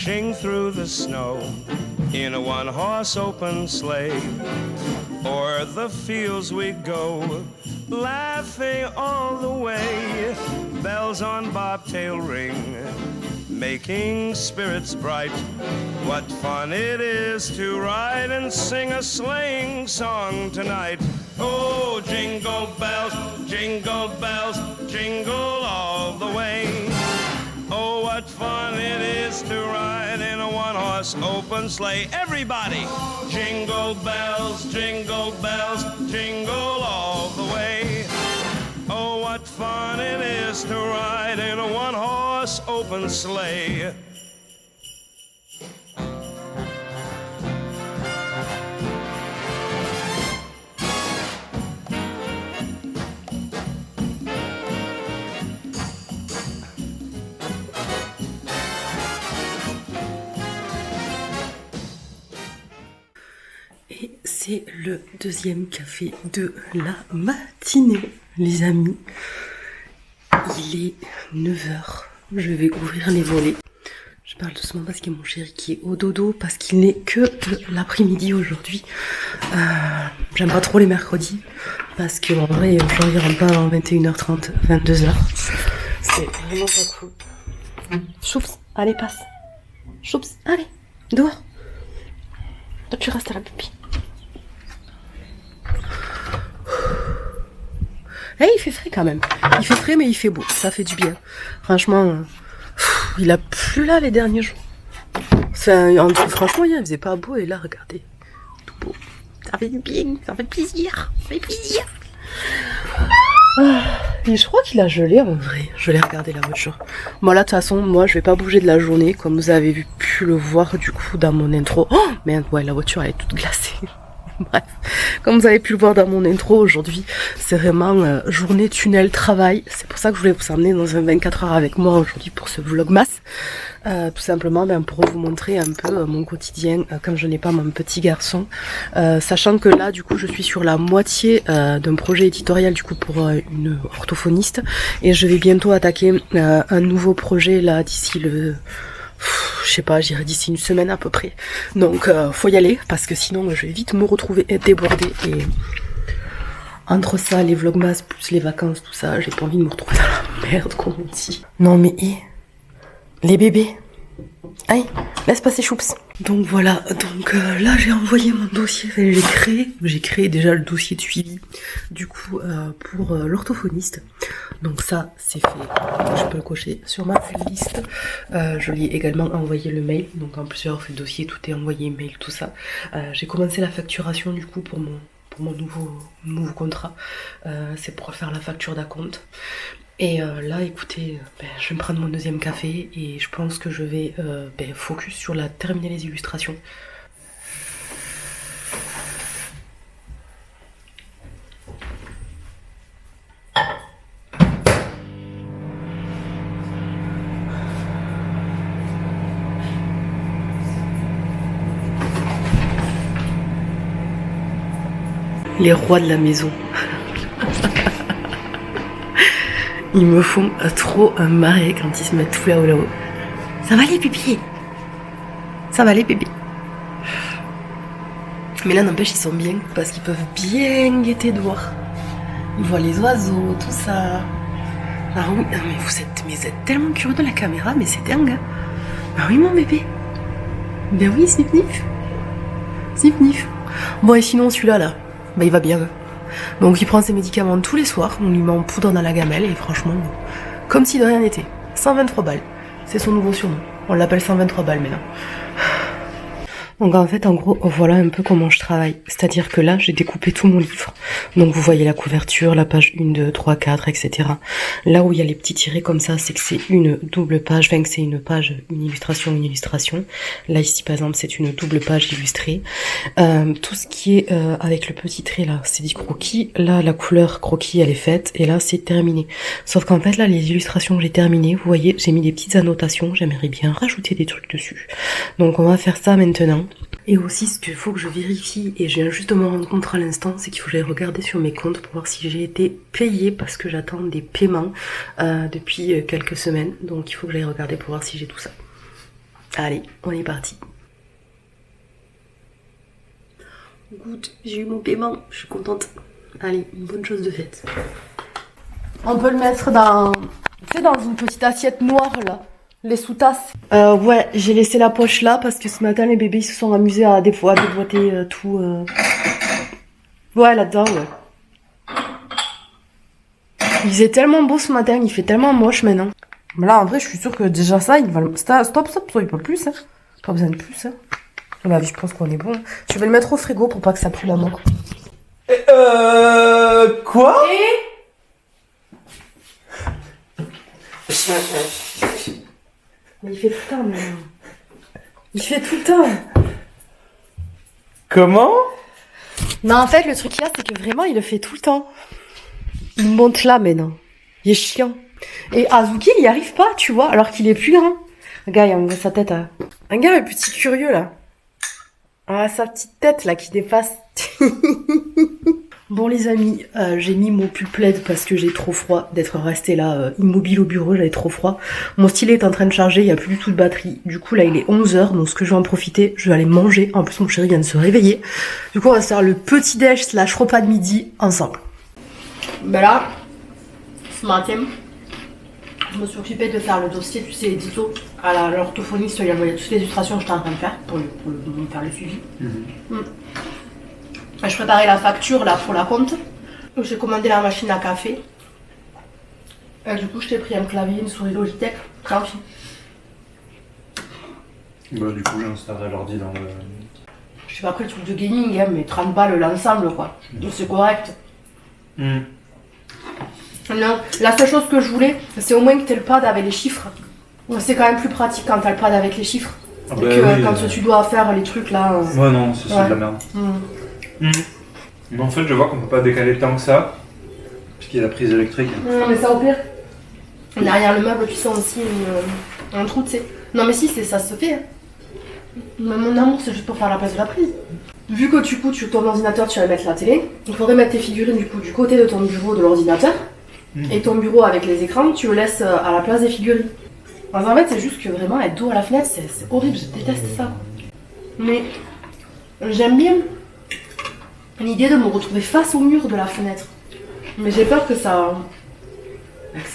dashing through the snow in a one-horse open sleigh. O'er the fields we go, laughing all the way. Bells on bobtail ring, making spirits bright. What fun it is to ride and sing a sleighing song tonight. Oh, jingle bells, jingle all the way. Oh, what fun it is to ride in a one-horse open sleigh. Everybody! Jingle bells, jingle all the way. Oh, what fun it is to ride in a one-horse open sleigh. Et c'est le deuxième café de la matinée, les amis. Il est 9h, je vais ouvrir les volets. Je parle doucement parce qu'il y a mon chéri qui est au dodo, parce qu'il n'est que l'après-midi aujourd'hui. J'aime pas trop les mercredis, parce qu'en vrai, genre, il rentre pas avant 21h30, 22h. C'est vraiment pas cool. Choups, allez, passe. Choups, allez, dehors. Toi, tu restes à la pupille. Eh, il fait frais quand même. Il fait frais, mais il fait beau. Ça fait du bien. Franchement, il a plu là les derniers jours. Franchement, il faisait pas beau. Et là, regardez. Tout beau. Ça fait du bien. Ça fait plaisir. Ça fait plaisir. Et je crois qu'il a gelé en vrai. Je l'ai regardé la voiture. Bon, là, de toute façon, moi, je vais pas bouger de la journée. Comme vous avez pu le voir du coup dans mon intro. Oh, merde, ouais, la voiture, elle est toute glacée. Bref, comme vous avez pu le voir dans mon intro aujourd'hui, c'est vraiment journée tunnel travail. C'est pour ça que je voulais vous emmener dans un 24 heures avec moi aujourd'hui pour ce vlogmas. Tout simplement pour vous montrer un peu mon quotidien comme je n'ai pas mon petit garçon. Sachant que là du coup je suis sur la moitié d'un projet éditorial du coup pour une orthophoniste. Et je vais bientôt attaquer un nouveau projet là d'ici le... je sais pas, j'irai d'ici une semaine à peu près. Donc faut y aller parce que sinon je vais vite me retrouver débordée. Et entre ça, les vlogmas plus les vacances, tout ça, j'ai pas envie de me retrouver dans la merde comme on dit. Non mais les bébés, allez, laisse passer Choups. Donc voilà, là j'ai envoyé mon dossier, j'ai créé déjà le dossier de suivi du coup pour l'orthophoniste. Donc ça c'est fait, je peux le cocher sur ma liste. Je lui ai également envoyé le mail, donc en plus avoir fait le dossier, tout est envoyé, mail, tout ça. J'ai commencé la facturation du coup pour mon nouveau contrat. C'est pour faire la facture d'acompte. Et là écoutez, je vais me prendre mon deuxième café et je pense que je vais focus sur terminer les illustrations. Les rois de la maison. Ils me font trop marrer quand ils se mettent tout là-haut. Ça va les pupilles? Ça va les bébés? Mais là n'empêche ils sont bien parce qu'ils peuvent bien guetter dehors. Ils voient les oiseaux, tout ça. Ah oui, non, mais vous êtes tellement curieux de la caméra, mais c'est dingue. Ah oui mon bébé. Ben oui, snif nif. Snif nif. Bon et sinon celui-là là, il va bien. Donc il prend ses médicaments tous les soirs, on lui met en poudre dans la gamelle et franchement, comme si de rien n'était. 123 balles, c'est son nouveau surnom. On l'appelle 123 balles maintenant. Donc en fait, en gros, voilà un peu comment je travaille. C'est-à-dire que là, j'ai découpé tout mon livre. Donc vous voyez la couverture, la page 1, 2, 3, 4, etc. Là où il y a les petits tirés comme ça, c'est que c'est une double page, enfin que c'est une page, une illustration. Là ici par exemple, c'est une double page illustrée. Tout ce qui est avec le petit trait là, c'est des croquis. Là, la couleur croquis, elle est faite. Et là, c'est terminé. Sauf qu'en fait, là, les illustrations que j'ai terminées, vous voyez, j'ai mis des petites annotations. J'aimerais bien rajouter des trucs dessus. Donc on va faire ça maintenant. Et aussi ce qu'il faut que je vérifie, et je viens juste de me rendre compte à l'instant, c'est qu'il faut que j'aille regarder sur mes comptes pour voir si j'ai été payée, parce que j'attends des paiements depuis quelques semaines, donc il faut que j'aille regarder pour voir si j'ai tout ça. Allez, on est parti. Good, j'ai eu mon paiement, je suis contente. Allez, une bonne chose de faite. On peut le mettre dans, tu sais, dans une petite assiette noire là, les sous-tasses. Ouais, j'ai laissé la poche là parce que ce matin les bébés ils se sont amusés à déboîter tout. Ouais, là-dedans, ouais. Il faisait tellement beau ce matin, il fait tellement moche maintenant. Mais là, en vrai, je suis sûre que déjà ça, il va le... Stop, il peut plus, hein. Pas besoin de plus, hein. Là, je pense qu'on est bon. Je vais le mettre au frigo pour pas que ça pue la mort. Quoi? Mais il fait tout le temps, mais... Il fait tout le temps. Comment? Non, en fait, le truc qu'il y a, c'est que vraiment, il le fait tout le temps. Il monte là, maintenant. Il est chiant. Et Azuki, il y arrive pas, tu vois, alors qu'il est plus grand. Regarde, il envoie sa tête à... Regarde le petit curieux, là. Ah, sa petite tête, là, qui dépasse. Bon, les amis, j'ai mis mon pull plaid parce que j'ai trop froid d'être restée là, immobile au bureau, j'avais trop froid. Mon stylet est en train de charger, il n'y a plus du tout de batterie. Du coup, là, il est 11h, donc ce que je vais en profiter, je vais aller manger. En plus, mon chéri vient de se réveiller. Du coup, on va se faire le petit déj / repas de midi ensemble. Ben là, ce matin, je me suis occupée de faire le dossier, tu sais, édito à l'orthophoniste, il y avait toutes les illustrations que j'étais en train de faire pour faire le suivi. Je préparais la facture là pour la compte. J'ai commandé la machine à café. Et du coup, je t'ai pris un clavier, une souris Logitech, tranquille. Bah, du coup, j'installerai l'ordi dans le. Je suis pas pris le truc de gaming, hein, mais 30 balles l'ensemble quoi. Donc c'est correct. Non, la seule chose que je voulais, c'est au moins que t'aies le pad avec les chiffres. C'est quand même plus pratique quand t'as le pad avec les chiffres. Ah Et bah que oui, quand tu dois faire les trucs là. Ouais, non, c'est Ouais. de la merde. Mais en fait, je vois qu'on peut pas décaler tant que ça, parce qu'il y a la prise électrique. Non, mais ça au pire. Derrière le meuble, tu sens aussi un trou, tu sais. Non, mais si, ça se fait. Hein. Mais mon amour, c'est juste pour faire la place de la prise. Vu que du coup, ton ordinateur, tu vas mettre la télé, il faudrait mettre tes figurines du coup du côté de ton bureau de l'ordinateur. Et ton bureau avec les écrans, tu le laisses à la place des figurines. Parce qu'en fait, c'est juste que vraiment, être dos à la fenêtre, c'est horrible, je déteste ça. Mais j'aime bien l'idée de me retrouver face au mur de la fenêtre. Mais j'ai peur que ça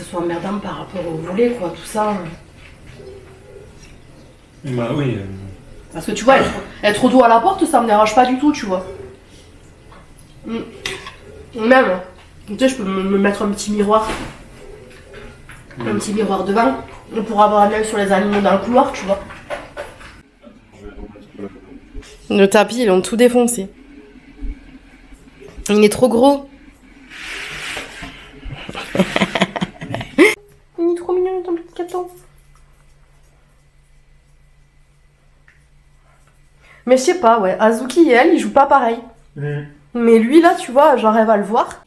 soit emmerdant par rapport au volet, quoi, tout ça. Bah oui. Parce que tu vois, être dos à la porte, ça me dérange pas du tout, tu vois. Même, tu sais, je peux me mettre un petit miroir. Un petit miroir devant. Pour avoir un œil sur les animaux dans le couloir, tu vois. Le tapis, ils l'ont tout défoncé. Il est trop gros. Il est trop mignon, ton petit caton. Mais je sais pas, ouais. Azuki et elle, ils jouent pas pareil. Mais lui, là, tu vois, j'en rêve à le voir.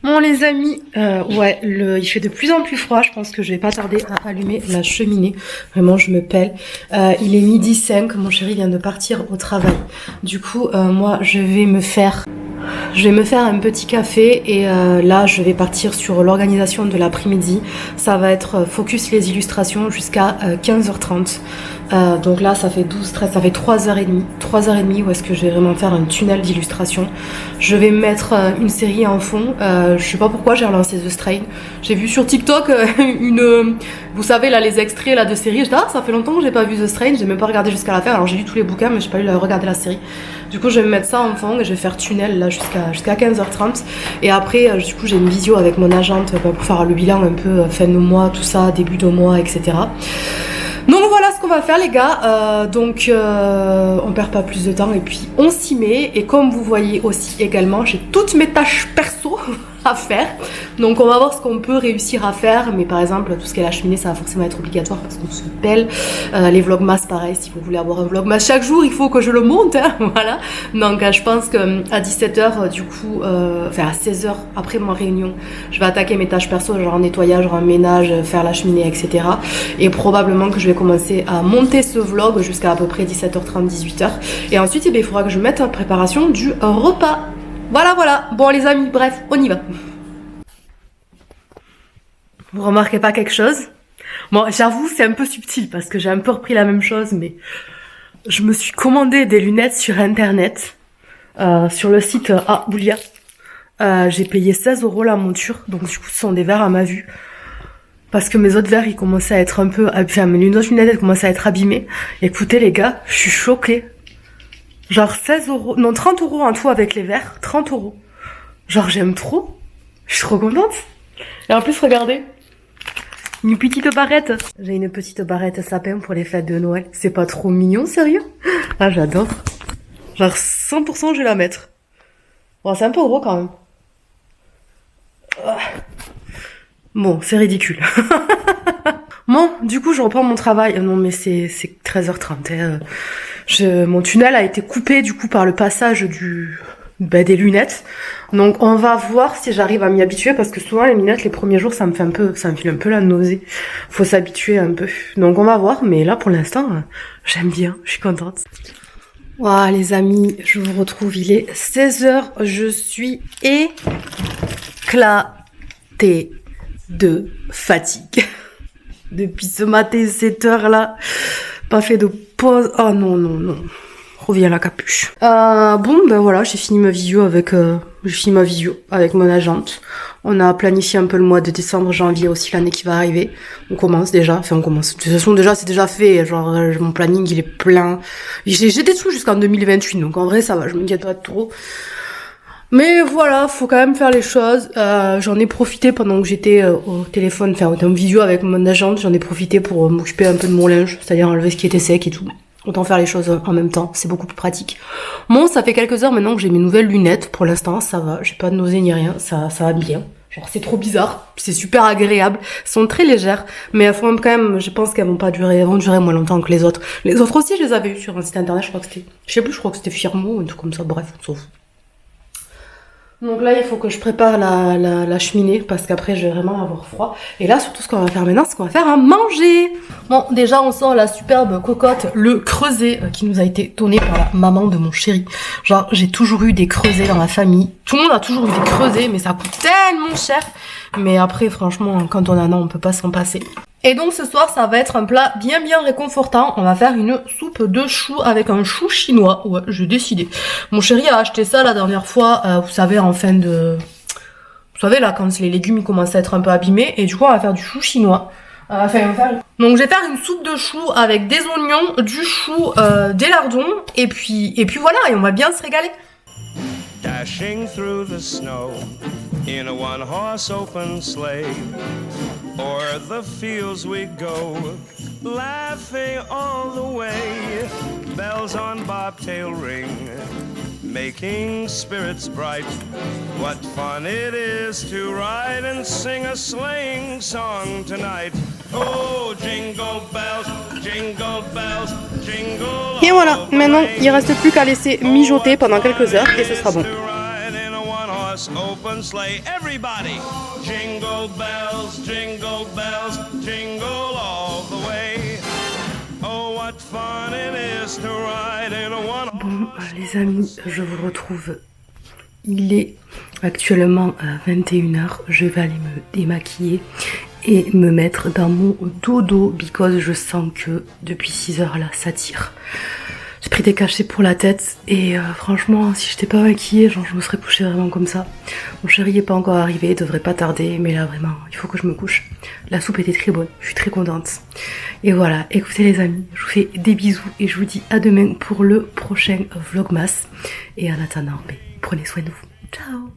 Bon, les amis, ouais, il fait de plus en plus froid. Je pense que je vais pas tarder à allumer la cheminée. Vraiment, je me pèle. Il est 12h05. Mon chéri vient de partir au travail. Du coup, moi, je vais me faire un petit café et là je vais partir sur l'organisation de l'après-midi. Ça va être focus les illustrations jusqu'à 15h30. Donc là ça fait 12, 13, ça fait 3h30 où est-ce que je vais vraiment faire un tunnel d'illustration. Je vais mettre une série en fond. Je sais pas pourquoi j'ai relancé The Strain. J'ai vu sur TikTok vous savez là les extraits là de séries. J'étais ça fait longtemps que j'ai pas vu The Strain. J'ai même pas regardé jusqu'à la fin. Alors j'ai lu tous les bouquins mais j'ai pas eu à regarder la série. Du coup je vais me mettre ça en fond et je vais faire tunnel là jusqu'à 15h30 et après du coup j'ai une visio avec mon agente pour faire le bilan un peu fin de mois, tout ça, début de mois, etc. Donc voilà ce qu'on va faire les gars, on perd pas plus de temps et puis on s'y met et comme vous voyez aussi également j'ai toutes mes tâches perso à faire, donc on va voir ce qu'on peut réussir à faire, mais par exemple tout ce qui est la cheminée ça va forcément être obligatoire parce qu'on se pèle, les vlogmas pareil, si vous voulez avoir un vlogmas chaque jour il faut que je le monte, hein, voilà, donc je pense que à 17h du coup, enfin à 16h après ma réunion, je vais attaquer mes tâches perso, genre nettoyage, genre ménage, faire la cheminée, etc. Et probablement que je vais commencer à monter ce vlog jusqu'à à peu près 17h30, 18h, et ensuite il faudra que je mette en préparation du repas. Voilà. Bon les amis, bref, on y va. Vous remarquez pas quelque chose? Bon, j'avoue, c'est un peu subtil parce que j'ai un peu repris la même chose, mais je me suis commandé des lunettes sur internet, sur le site Boulia. J'ai payé 16 € la monture, donc du coup, ce sont des verres à ma vue. Parce que mes autres verres, ils commençaient à être un peu... Enfin, mes autres lunettes, elles commençaient à être abîmées. Écoutez, les gars, je suis choquée. Genre 16 €... Non, 30 € en tout avec les verres. 30 €. Genre, j'aime trop. Je suis trop contente. Et en plus, regardez. Une petite barrette. J'ai une petite barrette sapin pour les fêtes de Noël. C'est pas trop mignon, sérieux? Ah, j'adore. Genre, 100% je vais la mettre. Bon, c'est un peu gros quand même. Bon, c'est ridicule. Bon, du coup, je reprends mon travail. Non, mais c'est 13h30. Mon tunnel a été coupé, du coup, par le passage des lunettes. Donc, on va voir si j'arrive à m'y habituer, parce que souvent, les lunettes, les premiers jours, ça me file un peu la nausée. Faut s'habituer un peu. Donc, on va voir. Mais là, pour l'instant, j'aime bien. Je suis contente. Voilà, les amis, je vous retrouve. Il est 16h. Je suis éclatée de fatigue. Depuis ce matin, cette heure-là, pas fait de pause. Oh non, non, non. Reviens la capuche. Bon, ben voilà, j'ai fini ma visio avec mon agente. On a planifié un peu le mois de décembre, janvier aussi, l'année qui va arriver. On commence déjà. Enfin, on commence. De toute façon, déjà, c'est déjà fait. Genre, mon planning, il est plein. J'ai des sous jusqu'en 2028, donc en vrai, ça va, je m'inquiète pas trop. Mais voilà, faut quand même faire les choses. J'en ai profité pendant que j'étais au téléphone, enfin en visio avec mon agente, j'en ai profité pour m'occuper un peu de mon linge, c'est-à-dire enlever ce qui était sec et tout. Autant faire les choses en même temps, c'est beaucoup plus pratique. Bon, ça fait quelques heures maintenant que j'ai mes nouvelles lunettes. Pour l'instant, ça va, j'ai pas de nausée ni rien, ça va bien. Genre, c'est trop bizarre, c'est super agréable. Elles sont très légères, mais elles font quand même, je pense qu'elles vont durer moins longtemps que les autres. Les autres aussi, je les avais eues sur un site internet, je crois que c'était Firmo, un truc comme ça, bref, on s'en fout. Donc là, il faut que je prépare la cheminée parce qu'après, je vais vraiment avoir froid. Et là, surtout, ce qu'on va faire maintenant, c'est qu'on va faire à manger. Bon, déjà, on sort la superbe cocotte, le creuset qui nous a été donné par la maman de mon chéri. Genre, j'ai toujours eu des creusets dans ma famille. Tout le monde a toujours eu des creusets, mais ça coûte tellement cher. Mais après, franchement, quand on en a, on peut pas s'en passer. Et donc ce soir, ça va être un plat bien réconfortant. On va faire une soupe de choux avec un chou chinois. Ouais, j'ai décidé. Mon chéri a acheté ça la dernière fois, vous savez, en fin de... Vous savez, là, quand les légumes ils commencent à être un peu abîmés. Et du coup, on va faire du chou chinois. Donc je vais faire une soupe de choux avec des oignons, du chou, des lardons. Et puis voilà, et on va bien se régaler. Dashing through the snow in a one-horse open sleigh, o'er the fields we go, laughing all the way. Bells on bobtail ring, making spirits bright. What fun it is to ride and sing a sleighing song tonight. Oh, jingle bells, jingle bells, jingle. Et voilà, maintenant il reste plus qu'à laisser mijoter pendant quelques heures et ce sera bon. Open sleigh, everybody. Jingle bells, jingle all the way. Oh, what fun it is to ride in a one. Bon, les amis, je vous retrouve. Il est actuellement 21h. Je vais aller me démaquiller et me mettre dans mon dodo because je sens que depuis 6 heures là, ça tire. J'ai pris des cachets pour la tête et franchement, si j'étais pas maquillée, genre je me serais couchée vraiment comme ça. Mon chéri est pas encore arrivé, il devrait pas tarder, mais là vraiment, il faut que je me couche. La soupe était très bonne, je suis très contente. Et voilà, écoutez les amis, je vous fais des bisous et je vous dis à demain pour le prochain Vlogmas. Et en attendant, prenez soin de vous. Ciao!